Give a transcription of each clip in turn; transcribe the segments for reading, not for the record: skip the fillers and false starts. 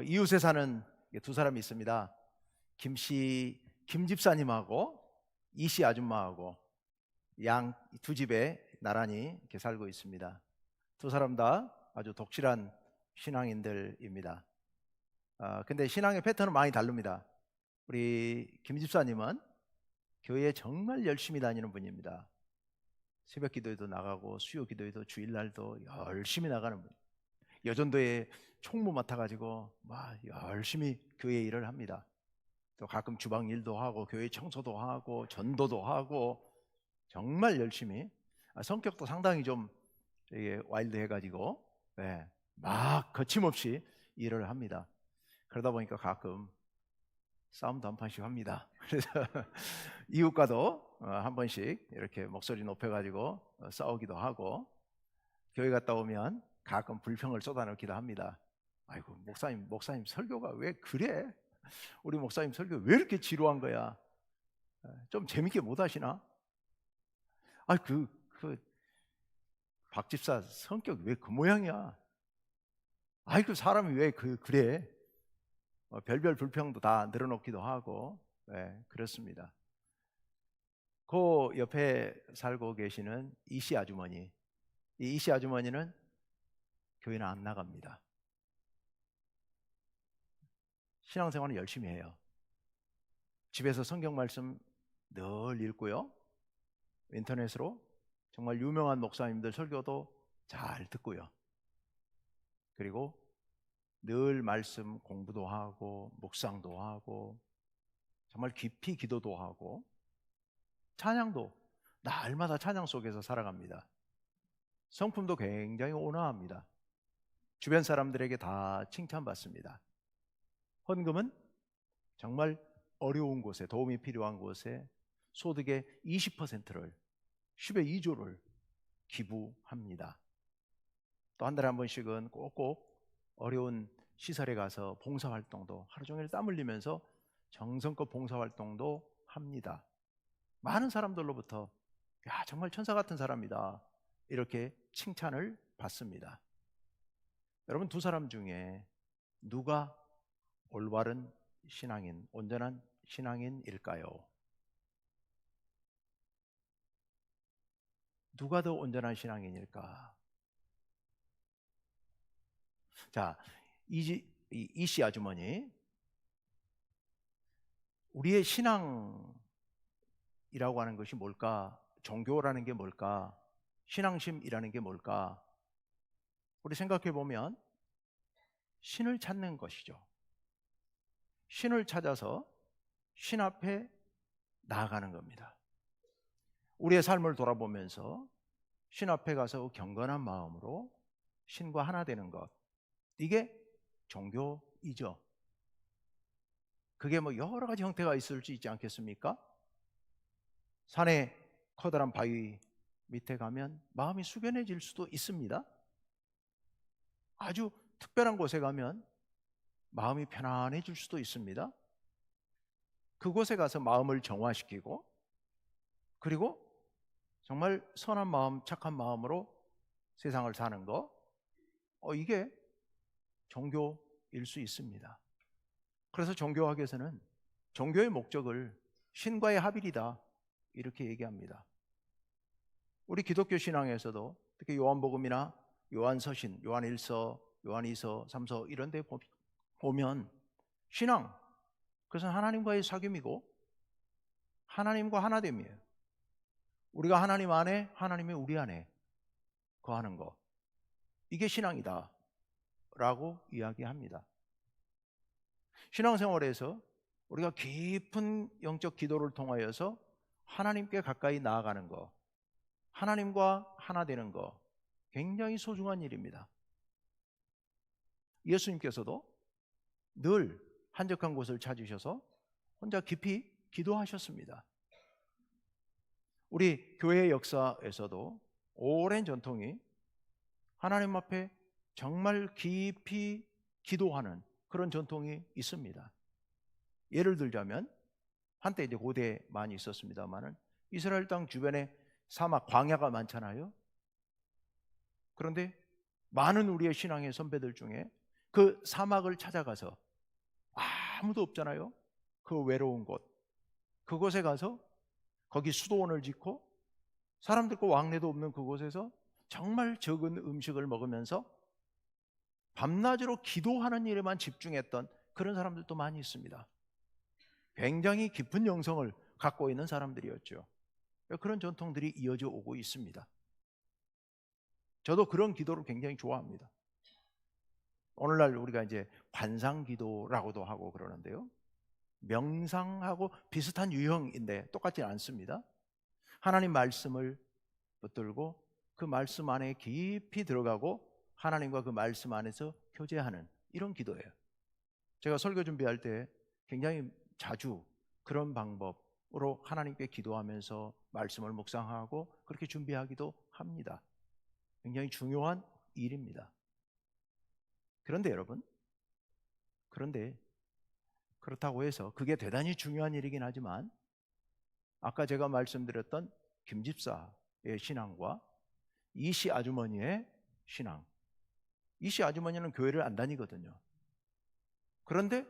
이웃에 사는 두 사람이 있습니다. 김 집사님하고 이씨 아줌마하고 양 두 집에 나란히 이렇게 살고 있습니다. 두 사람 다 아주 독실한 신앙인들입니다. 근데 신앙의 패턴은 많이 다릅니다. 우리 김 집사님은 교회에 정말 열심히 다니는 분입니다. 새벽 기도에도 나가고 수요 기도에도 주일날도 열심히 나가는 분. 여전도에 총무 맡아가지고 막 열심히 교회 일을 합니다. 또 가끔 주방 일도 하고 교회 청소도 하고 전도도 하고 정말 열심히, 성격도 상당히 좀 와일드해가지고 막 거침없이 일을 합니다. 그러다 보니까 가끔 싸움도 한 판씩 합니다. 그래서 이웃과도 한 번씩 이렇게 목소리 높여가지고 싸우기도 하고, 교회 갔다 오면 가끔 불평을 쏟아내기도 합니다. 아이고 목사님 설교가 왜 그래? 우리 목사님 설교 왜 이렇게 지루한 거야? 좀 재밌게 못 하시나? 박 집사 성격 왜 그 모양이야? 아이고 사람이 왜 그래? 별별 불평도 다 늘어놓기도 하고, 그렇습니다. 그 옆에 살고 계시는 이씨 아주머니, 이 이씨 아주머니는 교회는 안 나갑니다. 신앙생활은 열심히 해요. 집에서 성경 말씀 늘 읽고요, 인터넷으로 정말 유명한 목사님들 설교도 잘 듣고요, 그리고 늘 말씀 공부도 하고 묵상도 하고 정말 깊이 기도도 하고 찬양도 날마다 찬양 속에서 살아갑니다. 성품도 굉장히 온화합니다. 주변 사람들에게 다 칭찬받습니다. 헌금은 정말 어려운 곳에, 도움이 필요한 곳에 소득의 20%를 10의 2조를 기부합니다. 또 한 달에 한 번씩은 꼭꼭 어려운 시설에 가서 봉사활동도 하루 종일 땀 흘리면서 정성껏 봉사활동도 합니다. 많은 사람들로부터 야 정말 천사 같은 사람이다 이렇게 칭찬을 받습니다. 여러분, 두 사람 중에 누가 올바른 신앙인, 온전한 신앙인일까요? 누가 더 온전한 신앙인일까? 자, 이씨 아주머니, 우리의 신앙이라고 하는 것이 뭘까? 종교라는 게 뭘까? 신앙심이라는 게 뭘까? 우리 생각해 보면 신을 찾는 것이죠. 신을 찾아서 신 앞에 나아가는 겁니다. 우리의 삶을 돌아보면서 신 앞에 가서 경건한 마음으로 신과 하나 되는 것, 이게 종교이죠. 그게 여러 가지 형태가 있을 수 있지 않겠습니까? 산에 커다란 바위 밑에 가면 마음이 숙연해질 수도 있습니다. 아주 특별한 곳에 가면 마음이 편안해질 수도 있습니다. 그곳에 가서 마음을 정화시키고, 그리고 정말 선한 마음, 착한 마음으로 세상을 사는 거, 이게 종교일 수 있습니다. 그래서 종교학에서는 종교의 목적을 신과의 합일이다 이렇게 얘기합니다. 우리 기독교 신앙에서도 특히 요한복음이나 요한서신, 요한일서, 요한이서, 삼서 이런 데 보면 신앙, 그것은 하나님과의 사귐이고 하나님과 하나됨이에요. 우리가 하나님 안에, 하나님이 우리 안에 거하는 거, 이게 신앙이다 라고 이야기합니다. 신앙생활에서 우리가 깊은 영적 기도를 통하여서 하나님께 가까이 나아가는 거, 하나님과 하나 되는 거, 굉장히 소중한 일입니다. 예수님께서도 늘 한적한 곳을 찾으셔서 혼자 깊이 기도하셨습니다. 우리 교회 역사에서도 오랜 전통이 하나님 앞에 정말 깊이 기도하는 그런 전통이 있습니다. 예를 들자면 한때 이제 고대에 많이 있었습니다만은 이스라엘 땅 주변에 사막, 광야가 많잖아요. 그런데 많은 우리의 신앙의 선배들 중에 그 사막을 찾아가서, 아무도 없잖아요. 그 외로운 곳, 그곳에 가서 거기 수도원을 짓고 사람들과 왕래도 없는 그곳에서 정말 적은 음식을 먹으면서 밤낮으로 기도하는 일에만 집중했던 그런 사람들도 많이 있습니다. 굉장히 깊은 영성을 갖고 있는 사람들이었죠. 그런 전통들이 이어져 오고 있습니다. 저도 그런 기도를 굉장히 좋아합니다. 오늘날 우리가 이제 관상기도라고도 하고 그러는데요, 명상하고 비슷한 유형인데 똑같지 않습니다. 하나님 말씀을 붙들고 그 말씀 안에 깊이 들어가고 하나님과 그 말씀 안에서 교제하는 이런 기도예요. 제가 설교 준비할 때 굉장히 자주 그런 방법으로 하나님께 기도하면서 말씀을 묵상하고 그렇게 준비하기도 합니다. 굉장히 중요한 일입니다. 그런데 여러분, 그렇다고 해서 그게 대단히 중요한 일이긴 하지만 아까 제가 말씀드렸던 김 집사의 신앙과 이씨 아주머니의 신앙, 이씨 아주머니는 교회를 안 다니거든요. 그런데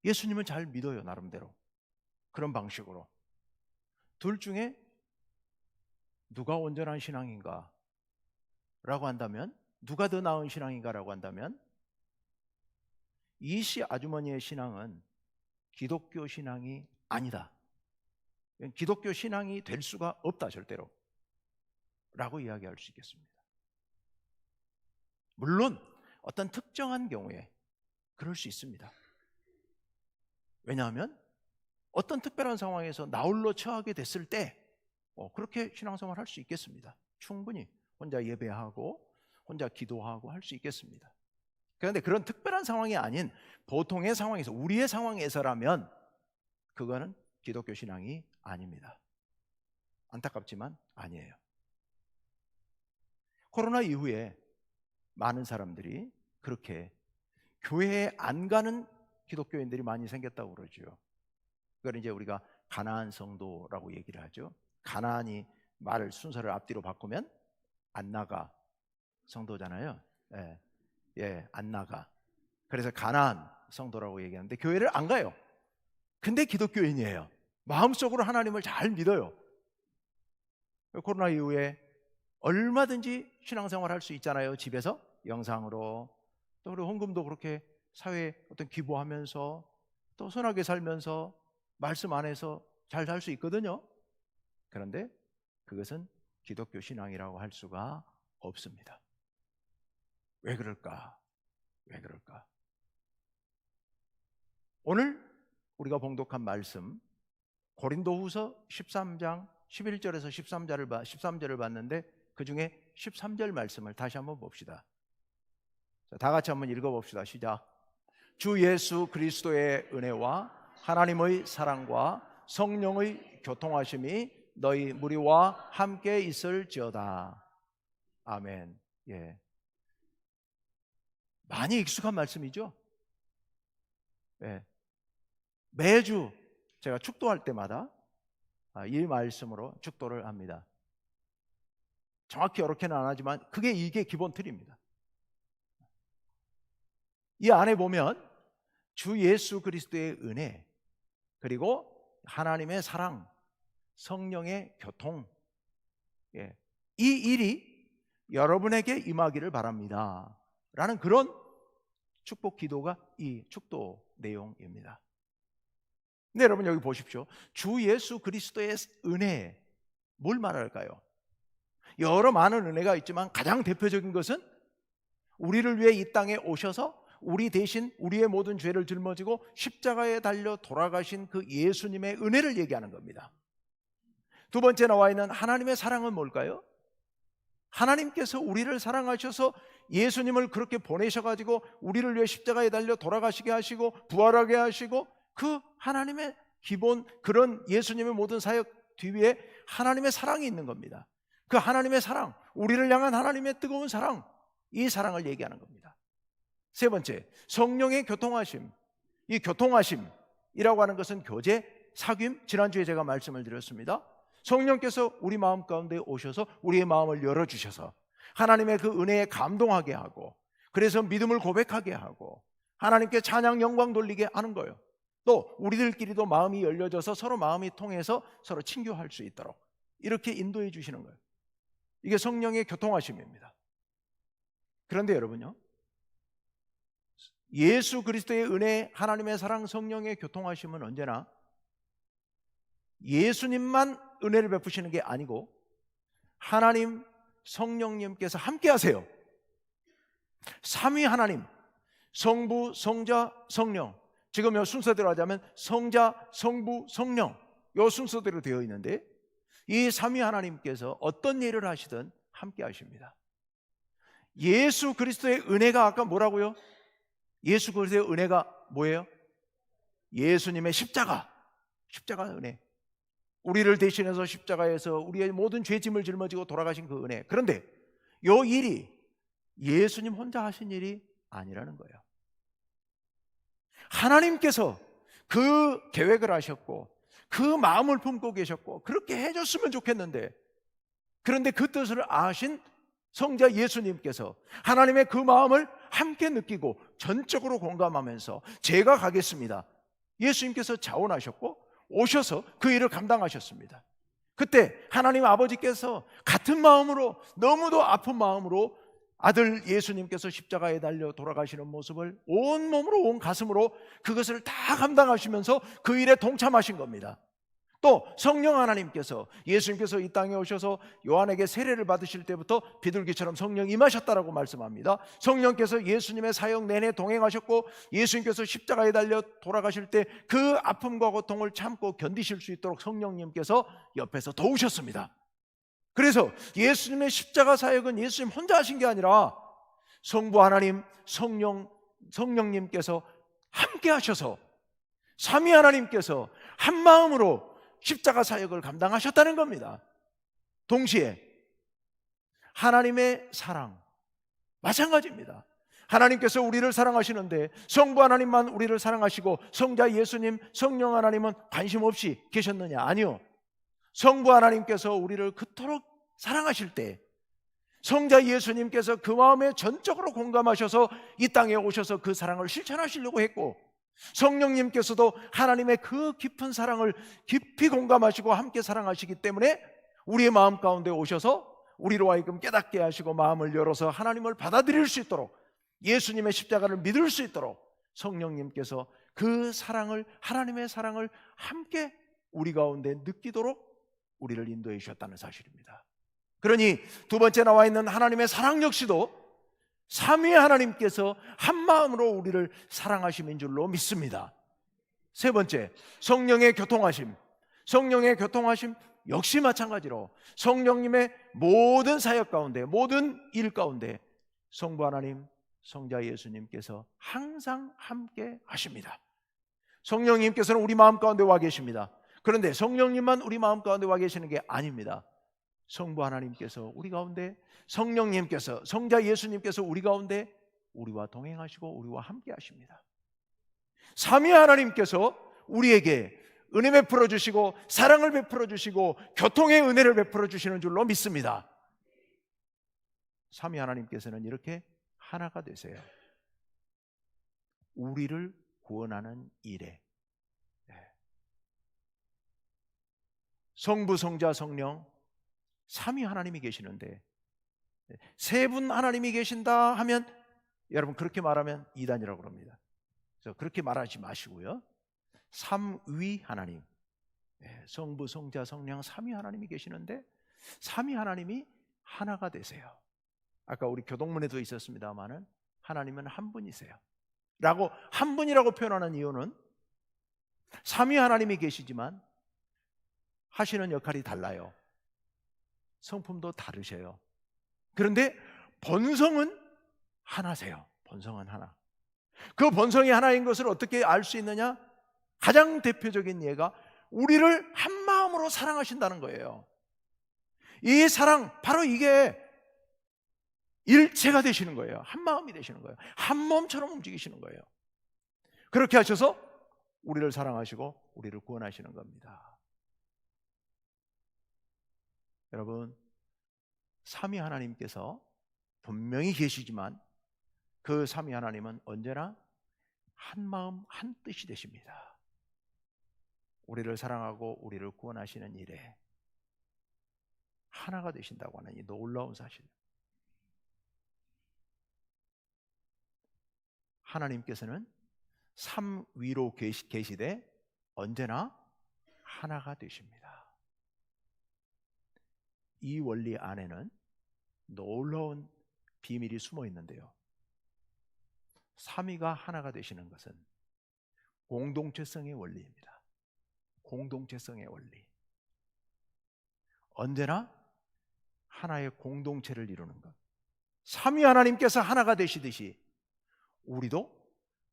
예수님을 잘 믿어요, 나름대로. 그런 방식으로. 둘 중에 누가 온전한 신앙인가 라고 한다면, 누가 더 나은 신앙인가 라고 한다면, 이씨 아주머니의 신앙은 기독교 신앙이 아니다, 기독교 신앙이 될 수가 없다, 절대로 라고 이야기할 수 있겠습니다. 물론 어떤 특정한 경우에 그럴 수 있습니다. 왜냐하면 어떤 특별한 상황에서 나홀로 처하게 됐을 때 그렇게 신앙생활 할 수 있겠습니다. 충분히 혼자 예배하고 혼자 기도하고 할 수 있겠습니다. 그런데 그런 특별한 상황이 아닌 보통의 상황에서, 우리의 상황에서라면 그거는 기독교 신앙이 아닙니다. 안타깝지만 아니에요. 코로나 이후에 많은 사람들이 그렇게 교회에 안 가는 기독교인들이 많이 생겼다고 그러죠. 그걸 이제 우리가 가나안 성도라고 얘기를 하죠. 가나안이 말을 순서를 앞뒤로 바꾸면 안 나가 성도잖아요. 안 나가. 그래서 가나안 성도라고 얘기하는데 교회를 안 가요. 근데 기독교인이에요. 마음속으로 하나님을 잘 믿어요. 코로나 이후에 얼마든지 신앙생활 할 수 있잖아요. 집에서 영상으로. 또 우리 헌금도 그렇게 사회에 어떤 기부하면서 또 선하게 살면서 말씀 안에서 잘 살 수 있거든요. 그런데 그것은 기독교 신앙이라고 할 수가 없습니다. 왜 그럴까? 오늘 우리가 봉독한 말씀, 고린도후서 13장 11절에서 13절을 봤는데 그 중에 13절 말씀을 다시 한번 봅시다. 다 같이 한번 읽어봅시다. 시작. 주 예수 그리스도의 은혜와 하나님의 사랑과 성령의 교통하심이 너희 무리와 함께 있을지어다. 아멘. 많이 익숙한 말씀이죠. 매주 제가 축도할 때마다 이 말씀으로 축도를 합니다. 정확히 이렇게는 안 하지만 이게 기본 틀입니다. 이 안에 보면 주 예수 그리스도의 은혜, 그리고 하나님의 사랑, 성령의 교통, 이 일이 여러분에게 임하기를 바랍니다 라는 그런 축복 기도가 이 축도 내용입니다. 근데 여러분 여기 보십시오. 주 예수 그리스도의 은혜, 뭘 말할까요? 여러 많은 은혜가 있지만 가장 대표적인 것은 우리를 위해 이 땅에 오셔서 우리 대신 우리의 모든 죄를 짊어지고 십자가에 달려 돌아가신 그 예수님의 은혜를 얘기하는 겁니다. 두 번째 나와 있는 하나님의 사랑은 뭘까요? 하나님께서 우리를 사랑하셔서 예수님을 그렇게 보내셔가지고 우리를 위해 십자가에 달려 돌아가시게 하시고 부활하게 하시고 그 하나님의 기본, 그런 예수님의 모든 사역 뒤에 하나님의 사랑이 있는 겁니다. 그 하나님의 사랑, 우리를 향한 하나님의 뜨거운 사랑, 이 사랑을 얘기하는 겁니다. 세 번째, 성령의 교통하심. 이 교통하심이라고 하는 것은 교제, 사귐, 지난주에 제가 말씀을 드렸습니다. 성령께서 우리 마음 가운데 오셔서 우리의 마음을 열어주셔서 하나님의 그 은혜에 감동하게 하고 그래서 믿음을 고백하게 하고 하나님께 찬양 영광 돌리게 하는 거예요. 또 우리들끼리도 마음이 열려져서 서로 마음이 통해서 서로 친교할 수 있도록 이렇게 인도해 주시는 거예요. 이게 성령의 교통하심입니다. 그런데 여러분요, 예수 그리스도의 은혜, 하나님의 사랑, 성령의 교통하심은 언제나 예수님만 은혜를 베푸시는 게 아니고 하나님 성령님께서 함께 하세요. 삼위 하나님, 성부, 성자, 성령. 지금 이 순서대로 하자면 성자, 성부, 성령, 이 순서대로 되어 있는데 이 삼위 하나님께서 어떤 일을 하시든 함께 하십니다. 예수 그리스도의 은혜가 아까 뭐라고요? 예수 그리스도의 은혜가 뭐예요? 예수님의 십자가 은혜. 우리를 대신해서 십자가에서 우리의 모든 죄짐을 짊어지고 돌아가신 그 은혜. 그런데 이 일이 예수님 혼자 하신 일이 아니라는 거예요. 하나님께서 그 계획을 하셨고 그 마음을 품고 계셨고 그렇게 해줬으면 좋겠는데, 그런데 그 뜻을 아신 성자 예수님께서 하나님의 그 마음을 함께 느끼고 전적으로 공감하면서 제가 가겠습니다. 예수님께서 자원하셨고 오셔서 그 일을 감당하셨습니다. 그때 하나님 아버지께서 같은 마음으로, 너무도 아픈 마음으로 아들 예수님께서 십자가에 달려 돌아가시는 모습을 온 몸으로 온 가슴으로 그것을 다 감당하시면서 그 일에 동참하신 겁니다. 또 성령 하나님께서, 예수님께서 이 땅에 오셔서 요한에게 세례를 받으실 때부터 비둘기처럼 성령이 임하셨다라고 말씀합니다. 성령께서 예수님의 사역 내내 동행하셨고 예수님께서 십자가에 달려 돌아가실 때 그 아픔과 고통을 참고 견디실 수 있도록 성령님께서 옆에서 도우셨습니다. 그래서 예수님의 십자가 사역은 예수님 혼자 하신 게 아니라 성부 하나님, 성령님께서 함께 하셔서 삼위 하나님께서 한 마음으로 십자가 사역을 감당하셨다는 겁니다. 동시에 하나님의 사랑 마찬가지입니다. 하나님께서 우리를 사랑하시는데 성부 하나님만 우리를 사랑하시고 성자 예수님, 성령 하나님은 관심 없이 계셨느냐? 아니요. 성부 하나님께서 우리를 그토록 사랑하실 때 성자 예수님께서 그 마음에 전적으로 공감하셔서 이 땅에 오셔서 그 사랑을 실천하시려고 했고, 성령님께서도 하나님의 그 깊은 사랑을 깊이 공감하시고 함께 사랑하시기 때문에 우리의 마음 가운데 오셔서 우리로 하여금 깨닫게 하시고 마음을 열어서 하나님을 받아들일 수 있도록, 예수님의 십자가를 믿을 수 있도록 성령님께서 그 사랑을, 하나님의 사랑을 함께 우리 가운데 느끼도록 우리를 인도해 주셨다는 사실입니다. 그러니 두 번째 나와 있는 하나님의 사랑 역시도 삼위의 하나님께서 한 마음으로 우리를 사랑하심인 줄로 믿습니다. 세 번째, 성령의 교통하심. 성령의 교통하심 역시 마찬가지로 성령님의 모든 사역 가운데, 모든 일 가운데 성부 하나님, 성자 예수님께서 항상 함께 하십니다. 성령님께서는 우리 마음 가운데 와 계십니다. 그런데 성령님만 우리 마음 가운데 와 계시는 게 아닙니다. 성부 하나님께서 우리 가운데, 성령님께서, 성자 예수님께서 우리 가운데 우리와 동행하시고 우리와 함께 하십니다. 삼위 하나님께서 우리에게 은혜 베풀어 주시고 사랑을 베풀어 주시고 교통의 은혜를 베풀어 주시는 줄로 믿습니다. 삼위 하나님께서는 이렇게 하나가 되세요. 우리를 구원하는 일에 성부, 성자, 성령 삼위 하나님이 계시는데 세 분 하나님이 계신다 하면 여러분 그렇게 말하면 이단이라고 합니다. 그래서 그렇게 말하지 마시고요. 삼위 하나님, 성부, 성자, 성령 삼위 하나님이 계시는데 삼위 하나님이 하나가 되세요. 아까 우리 교동문에도 있었습니다마는 하나님은 한 분이세요 라고, 한 분이라고 표현하는 이유는 삼위 하나님이 계시지만 하시는 역할이 달라요. 성품도 다르셔요. 그런데 본성은 하나세요. 본성은 하나. 그 본성이 하나인 것을 어떻게 알 수 있느냐? 가장 대표적인 예가 우리를 한 마음으로 사랑하신다는 거예요. 이 사랑, 바로 이게 일체가 되시는 거예요. 한 마음이 되시는 거예요. 한 몸처럼 움직이시는 거예요. 그렇게 하셔서 우리를 사랑하시고 우리를 구원하시는 겁니다. 여러분, 삼위 하나님께서 분명히 계시지만 그 삼위 하나님은 언제나 한 마음 한 뜻이 되십니다. 우리를 사랑하고 우리를 구원하시는 일에 하나가 되신다고 하는 이 놀라운 사실. 하나님께서는 삼위로 계시되 언제나 하나가 되십니다. 이 원리 안에는 놀라운 비밀이 숨어 있는데요. 삼위가 하나가 되시는 것은 공동체성의 원리입니다. 공동체성의 원리. 언제나 하나의 공동체를 이루는 것. 삼위 하나님께서 하나가 되시듯이 우리도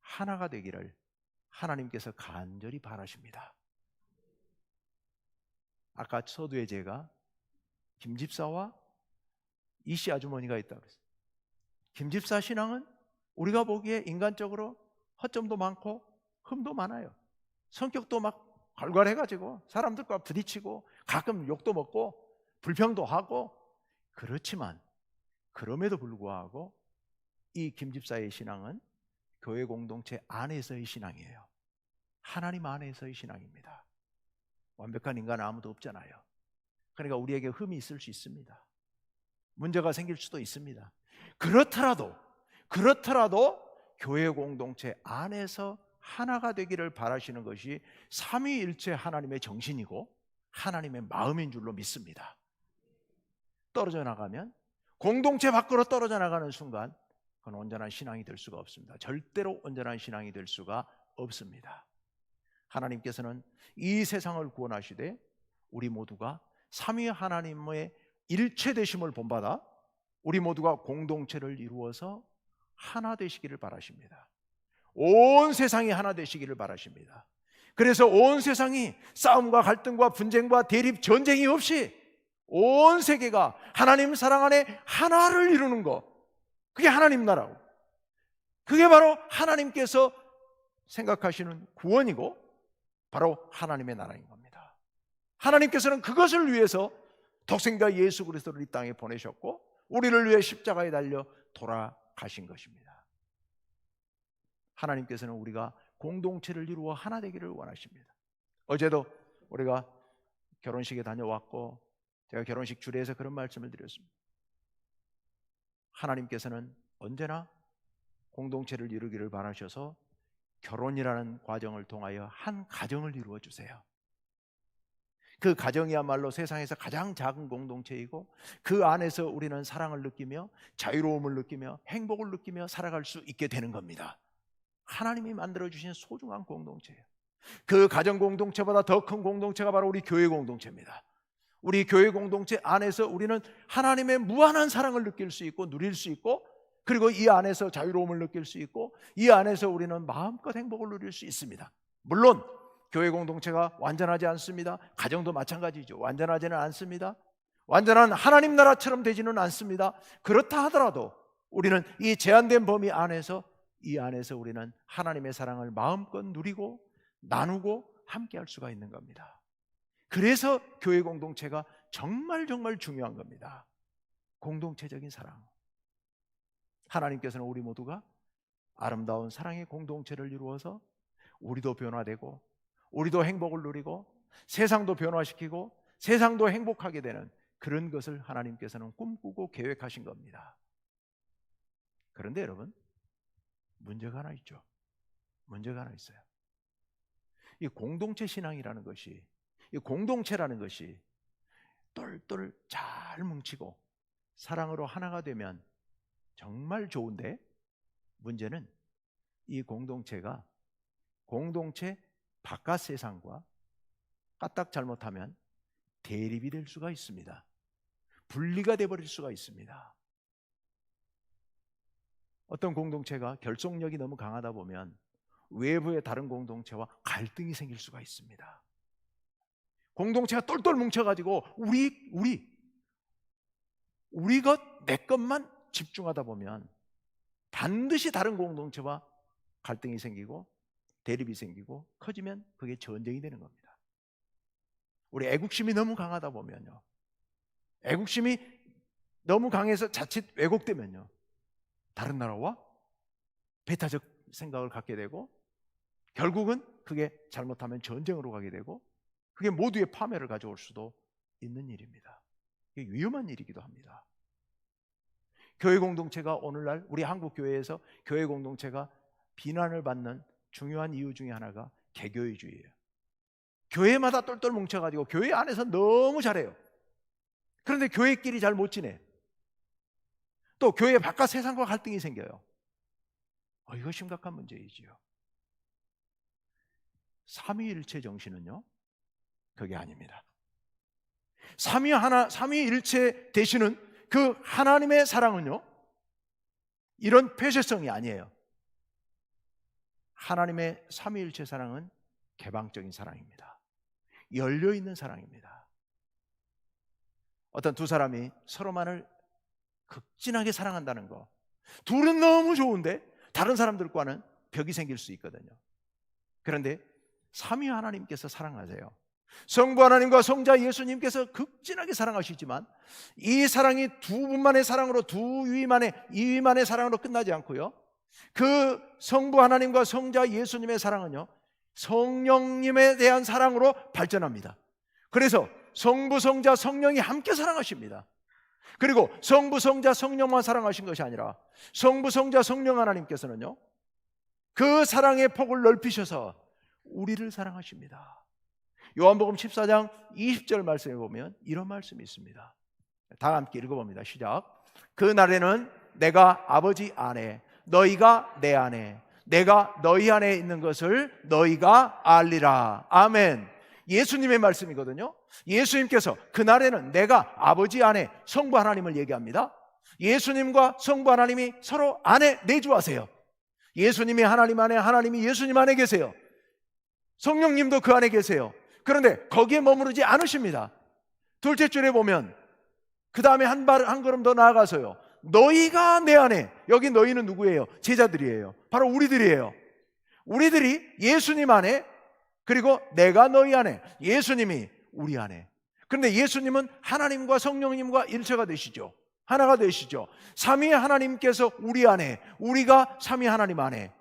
하나가 되기를 하나님께서 간절히 바라십니다. 아까 서두에 제가 김집사와 이씨 아주머니가 있다고 그랬어요. 김집사 신앙은 우리가 보기에 인간적으로 허점도 많고 흠도 많아요. 성격도 막 갈갈해가지고 사람들과 부딪히고 가끔 욕도 먹고 불평도 하고, 그렇지만 그럼에도 불구하고 이 김집사의 신앙은 교회 공동체 안에서의 신앙이에요. 하나님 안에서의 신앙입니다. 완벽한 인간 아무도 없잖아요. 그러니까 우리에게 흠이 있을 수 있습니다. 문제가 생길 수도 있습니다. 그렇더라도 교회 공동체 안에서 하나가 되기를 바라시는 것이 삼위일체 하나님의 정신이고 하나님의 마음인 줄로 믿습니다. 떨어져 나가면, 공동체 밖으로 떨어져 나가는 순간 그건 온전한 신앙이 될 수가 없습니다. 절대로 온전한 신앙이 될 수가 없습니다. 하나님께서는 이 세상을 구원하시되 우리 모두가 삼위 하나님의 일체되심을 본받아 우리 모두가 공동체를 이루어서 하나 되시기를 바라십니다. 온 세상이 하나 되시기를 바라십니다. 그래서 온 세상이 싸움과 갈등과 분쟁과 대립, 전쟁이 없이 온 세계가 하나님 사랑 안에 하나를 이루는 것, 그게 하나님 나라고, 그게 바로 하나님께서 생각하시는 구원이고 바로 하나님의 나라인 겁니다. 하나님께서는 그것을 위해서 독생자 예수 그리스도를 이 땅에 보내셨고 우리를 위해 십자가에 달려 돌아가신 것입니다. 하나님께서는 우리가 공동체를 이루어 하나 되기를 원하십니다. 어제도 우리가 결혼식에 다녀왔고 제가 결혼식 주례에서 그런 말씀을 드렸습니다. 하나님께서는 언제나 공동체를 이루기를 바라셔서 결혼이라는 과정을 통하여 한 가정을 이루어 주세요. 그 가정이야말로 세상에서 가장 작은 공동체이고 그 안에서 우리는 사랑을 느끼며 자유로움을 느끼며 행복을 느끼며 살아갈 수 있게 되는 겁니다. 하나님이 만들어주신 소중한 공동체예요. 그 가정 공동체보다 더 큰 공동체가 바로 우리 교회 공동체입니다. 우리 교회 공동체 안에서 우리는 하나님의 무한한 사랑을 느낄 수 있고 누릴 수 있고, 그리고 이 안에서 자유로움을 느낄 수 있고 이 안에서 우리는 마음껏 행복을 누릴 수 있습니다. 물론 교회 공동체가 완전하지 않습니다. 가정도 마찬가지죠. 완전하지는 않습니다. 완전한 하나님 나라처럼 되지는 않습니다. 그렇다 하더라도 우리는 이 제한된 범위 안에서 이 안에서 우리는 하나님의 사랑을 마음껏 누리고 나누고 함께 할 수가 있는 겁니다. 그래서 교회 공동체가 정말 중요한 겁니다. 공동체적인 사랑. 하나님께서는 우리 모두가 아름다운 사랑의 공동체를 이루어서 우리도 변화되고 우리도 행복을 누리고 세상도 변화시키고 세상도 행복하게 되는 그런 것을 하나님께서는 꿈꾸고 계획하신 겁니다. 그런데 여러분, 문제가 하나 있죠. 문제가 하나 있어요. 이 공동체 신앙이라는 것이, 이 공동체라는 것이 똘똘 잘 뭉치고 사랑으로 하나가 되면 정말 좋은데, 문제는 이 공동체가 공동체 바깥 세상과 까딱 잘못하면 대립이 될 수가 있습니다. 분리가 되어버릴 수가 있습니다. 어떤 공동체가 결속력이 너무 강하다 보면 외부의 다른 공동체와 갈등이 생길 수가 있습니다. 공동체가 똘똘 뭉쳐가지고 우리 것, 내 것만 집중하다 보면 반드시 다른 공동체와 갈등이 생기고 대립이 생기고 커지면 그게 전쟁이 되는 겁니다. 우리 애국심이 너무 강하다 보면요, 애국심이 너무 강해서 자칫 왜곡되면요, 다른 나라와 배타적 생각을 갖게 되고, 결국은 그게 잘못하면 전쟁으로 가게 되고, 그게 모두의 파멸을 가져올 수도 있는 일입니다. 이게 위험한 일이기도 합니다. 교회 공동체가 오늘날 우리 한국 교회에서 교회 공동체가 비난을 받는 중요한 이유 중에 하나가 개교회주의예요. 교회마다 똘똘 뭉쳐가지고 교회 안에서 너무 잘해요. 그런데 교회끼리 잘 못 지내. 또 교회 바깥 세상과 갈등이 생겨요. 이거 심각한 문제이지요. 삼위일체 정신은요, 그게 아닙니다. 삼위일체 되시는 그 하나님의 사랑은요, 이런 폐쇄성이 아니에요. 하나님의 삼위일체 사랑은 개방적인 사랑입니다. 열려있는 사랑입니다. 어떤 두 사람이 서로만을 극진하게 사랑한다는 거, 둘은 너무 좋은데 다른 사람들과는 벽이 생길 수 있거든요. 그런데 삼위 하나님께서 사랑하세요. 성부 하나님과 성자 예수님께서 극진하게 사랑하시지만 이 사랑이 두 분만의 사랑으로, 두 위만의 사랑으로 끝나지 않고요, 그 성부 하나님과 성자 예수님의 사랑은요, 성령님에 대한 사랑으로 발전합니다. 그래서 성부, 성자, 성령이 함께 사랑하십니다. 그리고 성부, 성자, 성령만 사랑하신 것이 아니라 성부, 성자, 성령 하나님께서는요, 그 사랑의 폭을 넓히셔서 우리를 사랑하십니다. 요한복음 14장 20절 말씀에 보면 이런 말씀이 있습니다. 다 함께 읽어봅니다. 시작. 그 날에는 내가 아버지 안에, 너희가 내 안에, 내가 너희 안에 있는 것을 너희가 알리라. 아멘. 예수님의 말씀이거든요. 예수님께서 그날에는 내가 아버지 안에, 성부 하나님을 얘기합니다. 예수님과 성부 하나님이 서로 안에 내주하세요. 예수님이 하나님 안에, 하나님이 예수님 안에 계세요. 성령님도 그 안에 계세요. 그런데 거기에 머무르지 않으십니다. 둘째 줄에 보면 그 다음에 한 걸음 더 나아가서요, 너희가 내 안에. 여기 너희는 누구예요? 제자들이에요. 바로 우리들이에요. 우리들이 예수님 안에, 그리고 내가 너희 안에, 예수님이 우리 안에. 그런데 예수님은 하나님과 성령님과 일체가 되시죠. 하나가 되시죠. 삼위 하나님께서 우리 안에, 우리가 삼위 하나님 안에.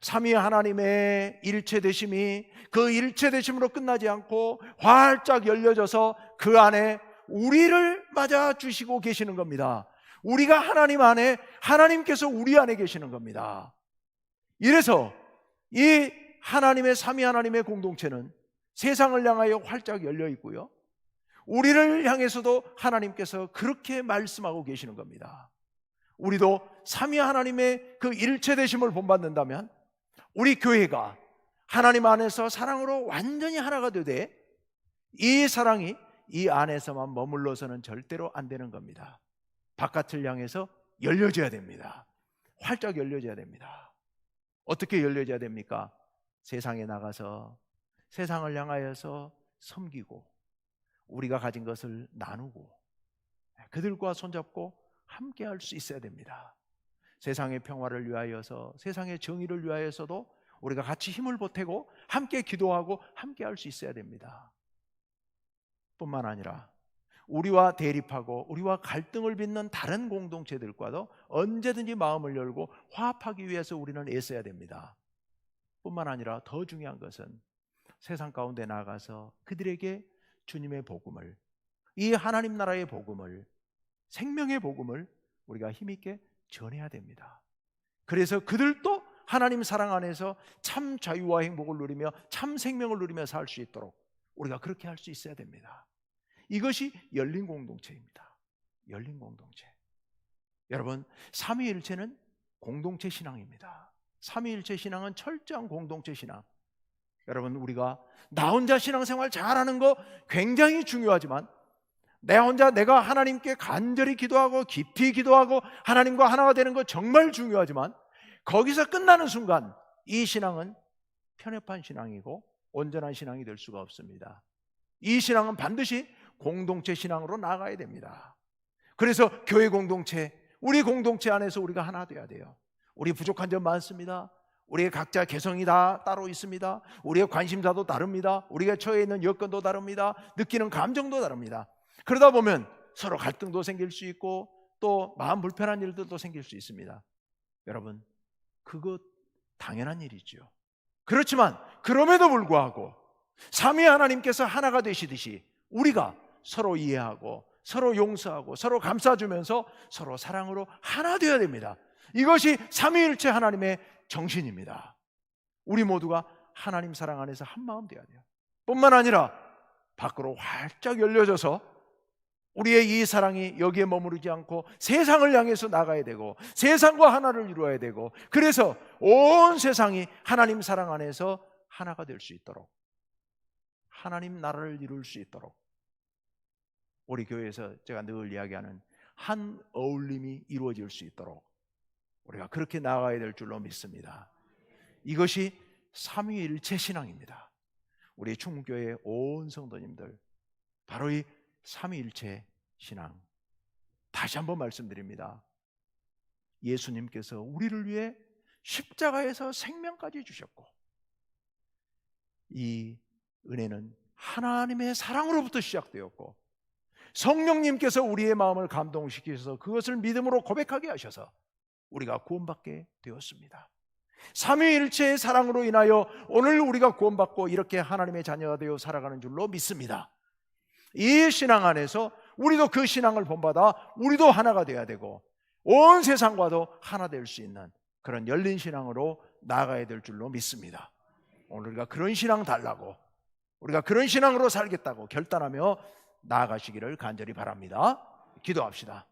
삼위 하나님의 일체되심이 그 일체되심으로 끝나지 않고 활짝 열려져서 그 안에 우리를 맞아주시고 계시는 겁니다. 우리가 하나님 안에, 하나님께서 우리 안에 계시는 겁니다. 이래서 이 하나님의, 삼위 하나님의 공동체는 세상을 향하여 활짝 열려 있고요, 우리를 향해서도 하나님께서 그렇게 말씀하고 계시는 겁니다. 우리도 삼위 하나님의 그 일체되심을 본받는다면 우리 교회가 하나님 안에서 사랑으로 완전히 하나가 되되, 이 사랑이 이 안에서만 머물러서는 절대로 안 되는 겁니다. 바깥을 향해서 열려져야 됩니다. 활짝 열려져야 됩니다. 어떻게 열려져야 됩니까? 세상에 나가서 세상을 향하여서 섬기고, 우리가 가진 것을 나누고, 그들과 손잡고 함께 할 수 있어야 됩니다. 세상의 평화를 위하여서, 세상의 정의를 위하여서도 우리가 같이 힘을 보태고 함께 기도하고 함께 할 수 있어야 됩니다. 뿐만 아니라 우리와 대립하고 우리와 갈등을 빚는 다른 공동체들과도 언제든지 마음을 열고 화합하기 위해서 우리는 애써야 됩니다. 뿐만 아니라 더 중요한 것은 세상 가운데 나가서 그들에게 주님의 복음을, 이 하나님 나라의 복음을, 생명의 복음을 우리가 힘있게 전해야 됩니다. 그래서 그들도 하나님 사랑 안에서 참 자유와 행복을 누리며 참 생명을 누리며 살 수 있도록 우리가 그렇게 할 수 있어야 됩니다. 이것이 열린 공동체입니다. 열린 공동체. 여러분, 삼위일체는 공동체 신앙입니다. 삼위일체 신앙은 철저한 공동체 신앙. 여러분, 우리가 나 혼자 신앙생활 잘하는 거 굉장히 중요하지만, 내가 하나님께 간절히 기도하고 깊이 기도하고 하나님과 하나가 되는 거 정말 중요하지만, 거기서 끝나는 순간 이 신앙은 편협한 신앙이고 온전한 신앙이 될 수가 없습니다. 이 신앙은 반드시 공동체 신앙으로 나가야 됩니다. 그래서 교회 공동체, 우리 공동체 안에서 우리가 하나 돼야 돼요. 우리 부족한 점 많습니다. 우리의 각자 개성이 다 따로 있습니다. 우리의 관심사도 다릅니다. 우리가 처해 있는 여건도 다릅니다. 느끼는 감정도 다릅니다. 그러다 보면 서로 갈등도 생길 수 있고 또 마음 불편한 일들도 생길 수 있습니다. 여러분, 그것 당연한 일이죠. 그렇지만 그럼에도 불구하고 삼위 하나님께서 하나가 되시듯이 우리가 서로 이해하고 서로 용서하고 서로 감싸주면서 서로 사랑으로 하나 되어야 됩니다. 이것이 삼위일체 하나님의 정신입니다. 우리 모두가 하나님 사랑 안에서 한 마음 되어야 돼요. 뿐만 아니라 밖으로 활짝 열려져서 우리의 이 사랑이 여기에 머무르지 않고 세상을 향해서 나가야 되고 세상과 하나를 이루어야 되고, 그래서 온 세상이 하나님 사랑 안에서 하나가 될 수 있도록, 하나님 나라를 이룰 수 있도록 우리 교회에서 제가 늘 이야기하는 한 어울림이 이루어질 수 있도록 우리가 그렇게 나아가야 될 줄로 믿습니다. 이것이 삼위일체 신앙입니다. 우리 충무교회 온 성도님들, 바로 이 삼위일체 신앙, 다시 한번 말씀드립니다. 예수님께서 우리를 위해 십자가에서 생명까지 주셨고, 이 은혜는 하나님의 사랑으로부터 시작되었고, 성령님께서 우리의 마음을 감동시키셔서 그것을 믿음으로 고백하게 하셔서 우리가 구원받게 되었습니다. 삼위일체의 사랑으로 인하여 오늘 우리가 구원받고 이렇게 하나님의 자녀가 되어 살아가는 줄로 믿습니다. 이 신앙 안에서 우리도 그 신앙을 본받아 우리도 하나가 되어야 되고 온 세상과도 하나 될 수 있는 그런 열린 신앙으로 나아가야 될 줄로 믿습니다. 오늘 우리가 그런 신앙 달라고, 우리가 그런 신앙으로 살겠다고 결단하며 나아가시기를 간절히 바랍니다. 기도합시다.